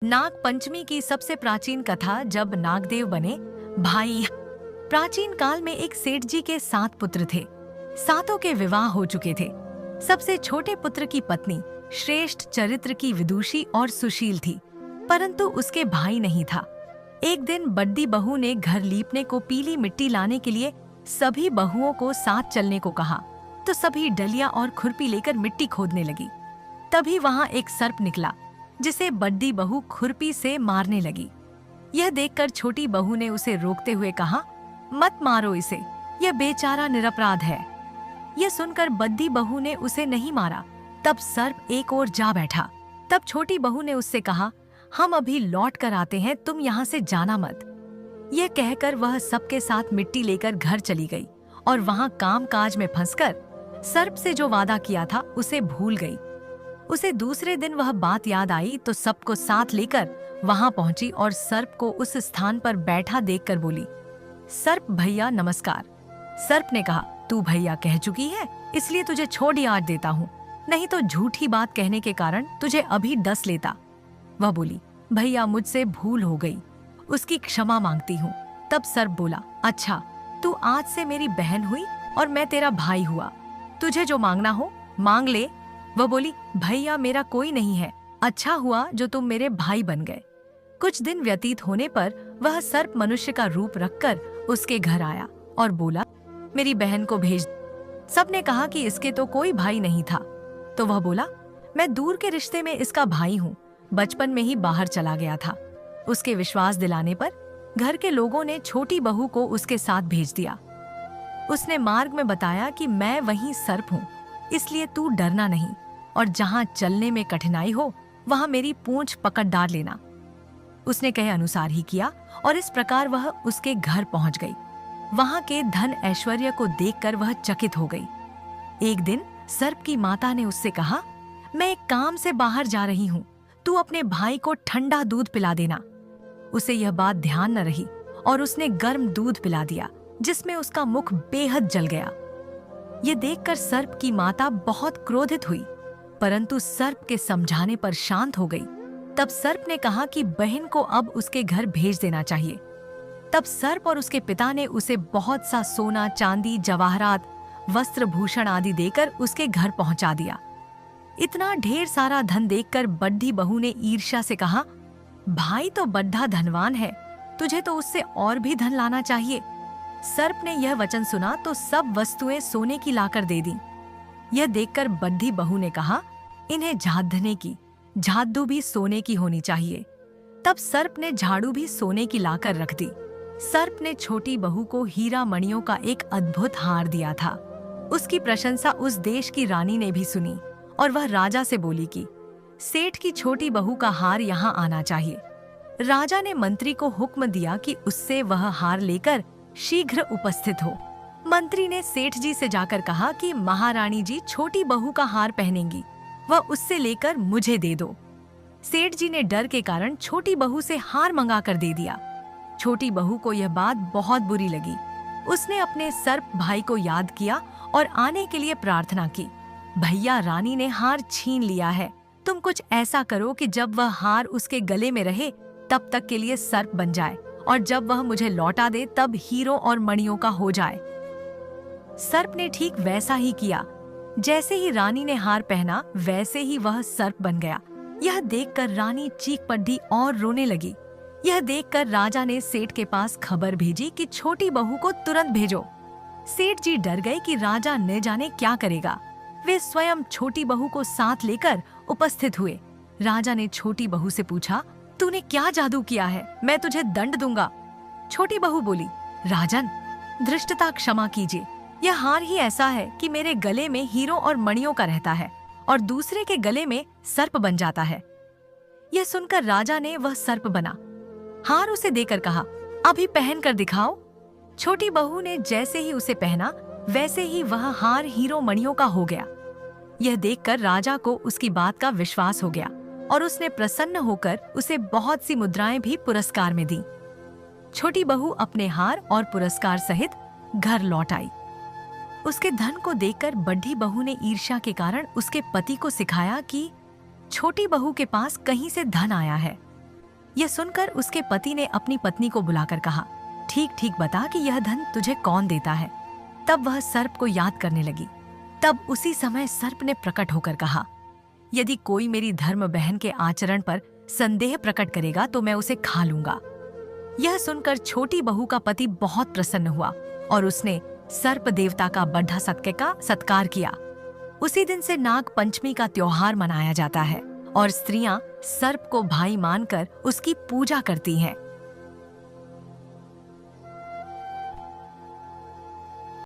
नाग पंचमी की सबसे प्राचीन कथा जब नागदेव बने भाई। प्राचीन काल में एक सेठ जी के 7 पुत्र थे। सातों के विवाह हो चुके थे। सबसे छोटे पुत्र की पत्नी श्रेष्ठ चरित्र की विदुषी और सुशील थी, परंतु उसके भाई नहीं था। एक दिन बड्डी बहू ने घर लीपने को पीली मिट्टी लाने के लिए सभी बहुओं को साथ चलने को कहा, तो सभी डलिया और खुरपी लेकर मिट्टी खोदने लगी। तभी वहां एक सर्प निकला, जिसे बड्डी बहू खुरपी से मारने लगी। यह देखकर छोटी बहू ने उसे रोकते हुए कहा, मत मारो इसे, यह बेचारा निरपराध है। यह सुनकर बड्डी बहू ने उसे नहीं मारा। तब सर्प एक ओर जा बैठा। तब छोटी बहू ने उससे कहा, हम अभी लौट कर आते हैं, तुम यहाँ से जाना मत। यह कहकर वह सबके साथ मिट्टी लेकर घर चली गई और वहां काम काज में फंसकर सर्प से जो वादा किया था उसे भूल गई। उसे दूसरे दिन वह बात याद आई तो सबको साथ लेकर वहां पहुंची और सर्प को उस स्थान पर बैठा देखकर बोली, सर्प भैया नमस्कार। सर्प ने कहा, तू भैया कह चुकी है, इसलिए तुझे छोड़ ही आज देता हूँ, नहीं तो झूठी बात कहने के कारण तुझे अभी डस लेता। वह बोली, भैया मुझसे भूल हो गई, उसकी क्षमा मांगती हूँ। तब सर्प बोला, अच्छा तू आज से मेरी बहन हुई और मैं तेरा भाई हुआ, तुझे जो मांगना हो मांग ले। वह बोली, भैया मेरा कोई नहीं है, अच्छा हुआ जो तुम मेरे भाई बन गए। कुछ दिन व्यतीत होने पर वह सर्प मनुष्य का रूप रखकर उसके घर आया और बोला, मेरी बहन को भेज। सबने कहा कि इसके तो कोई भाई नहीं था, तो वह बोला, मैं दूर के रिश्ते में इसका भाई हूँ, बचपन में ही बाहर चला गया था। उसके विश्वास दिलाने पर घर के लोगों ने छोटी बहू को उसके साथ भेज दिया। उसने मार्ग में बताया कि मैं वही सर्प हूँ, इसलिए तू डरना नहीं, और जहां चलने में कठिनाई हो वहां मेरी पूंछ पकड़ डाल लेना। उसने कहे अनुसार ही किया और इस प्रकार वह उसके घर पहुंच गई। वहां के धन ऐश्वर्य को देखकर वह चकित हो गई। एक दिन सर्प की माता ने उससे कहा, मैं एक काम से बाहर जा रही हूँ, तू अपने भाई को ठंडा दूध पिला देना। उसे यह बात ध्यान न रही और उसने गर्म दूध पिला दिया, जिसमें उसका मुख बेहद जल गया। ये देखकर सर्प की माता बहुत क्रोधित हुई, परंतु सर्प के समझाने पर शांत हो गई। तब सर्प ने कहा कि बहन को अब उसके घर भेज देना चाहिए। तब सर्प और उसके पिता ने उसे बहुत सा सोना, चांदी, जवाहरात, वस्त्र, भूषण आदि देकर उसके घर पहुंचा दिया। इतना ढेर सारा धन देखकर बड्डी बहू ने ईर्ष्या से कहा, भाई तो बड्ढा धनवान है, तुझे तो उससे और भी धन लाना चाहिए। सर्प ने यह वचन सुना तो सब वस्तुएं सोने की लाकर दे दी। यह देखकर बड्ढी बहू ने कहा, इन्हें झाड़ने की झाड़ू भी सोने की होनी चाहिए। तब सर्प ने झाड़ू भी सोने की लाकर रख दी। सर्प ने छोटी बहू को हीरा मणियों का एक अद्भुत हार दिया था। उसकी प्रशंसा उस देश की रानी ने भी सुनी और वह राजा से बोली कि सेठ की छोटी बहू का हार यहाँ आना चाहिए। राजा ने मंत्री को हुक्म दिया कि उससे वह हार लेकर शीघ्र उपस्थित हो। मंत्री ने सेठ जी से जाकर कहा कि महारानी जी छोटी बहू का हार पहनेंगी, वह उससे लेकर मुझे दे दो। सेठ जी ने डर के कारण छोटी बहू से हार मंगा कर दे दिया। छोटी बहू को यह बात बहुत बुरी लगी। उसने अपने सर्प भाई को याद किया और आने के लिए प्रार्थना की, भैया रानी ने हार छीन लिया है, तुम कुछ ऐसा करो कि जब वह हार उसके गले में रहे तब तक के लिए सर्प बन जाए, और जब वह मुझे लौटा दे तब हीरों और मणियों का हो जाए। सर्प ने ठीक वैसा ही किया। जैसे ही रानी ने हार पहना वैसे ही वह सर्प बन गया। यह देखकर रानी चीख पड़ी और रोने लगी। यह देखकर राजा ने सेठ के पास खबर भेजी कि छोटी बहू को तुरंत भेजो। सेठ जी डर गए कि राजा न जाने क्या करेगा। वे स्वयं छोटी बहू को साथ लेकर उपस्थित हुए। राजा ने छोटी बहू से पूछा, तूने क्या जादू किया है, मैं तुझे दंड दूंगा। छोटी बहू बोली, राजन धृष्टता क्षमा कीजिए, यह हार ही ऐसा है कि मेरे गले में हीरों और मणियों का रहता है और दूसरे के गले में सर्प बन जाता है। यह सुनकर राजा ने वह सर्प बना हार उसे देकर कहा, अभी पहन कर दिखाओ। छोटी बहू ने जैसे ही उसे पहना वैसे ही वह हार हीरों मणियों का हो गया। यह देखकर राजा को उसकी बात का विश्वास हो गया और उसने प्रसन्न होकर उसे बहुत सी मुद्राएं भी पुरस्कार में दी। छोटी बहू अपने हार और पुरस्कार सहित घर लौट आई। उसके धन को देखकर बड्ढी बहू ने ईर्ष्या के कारण उसके पति को सिखाया कि छोटी बहू के पास कहीं से धन आया है, यह सुनकर उसके पति ने अपनी पत्नी को बुलाकर कहा, ठीक ठीक बता कि यह धन तुझे कौन देता है। तब वह सर्प को याद करने लगी। तब उसी समय सर्प ने प्रकट होकर कहा, यदि कोई मेरी धर्म बहन के आचरण पर संदेह प्रकट करेगा तो मैं उसे खा लूंगा। यह सुनकर छोटी बहू का पति बहुत प्रसन्न हुआ और उसने सर्प देवता का बढ़ा सत्के का सत्कार किया। उसी दिन से नाग पंचमी का त्योहार मनाया जाता है और स्त्रियां सर्प को भाई मानकर उसकी पूजा करती हैं।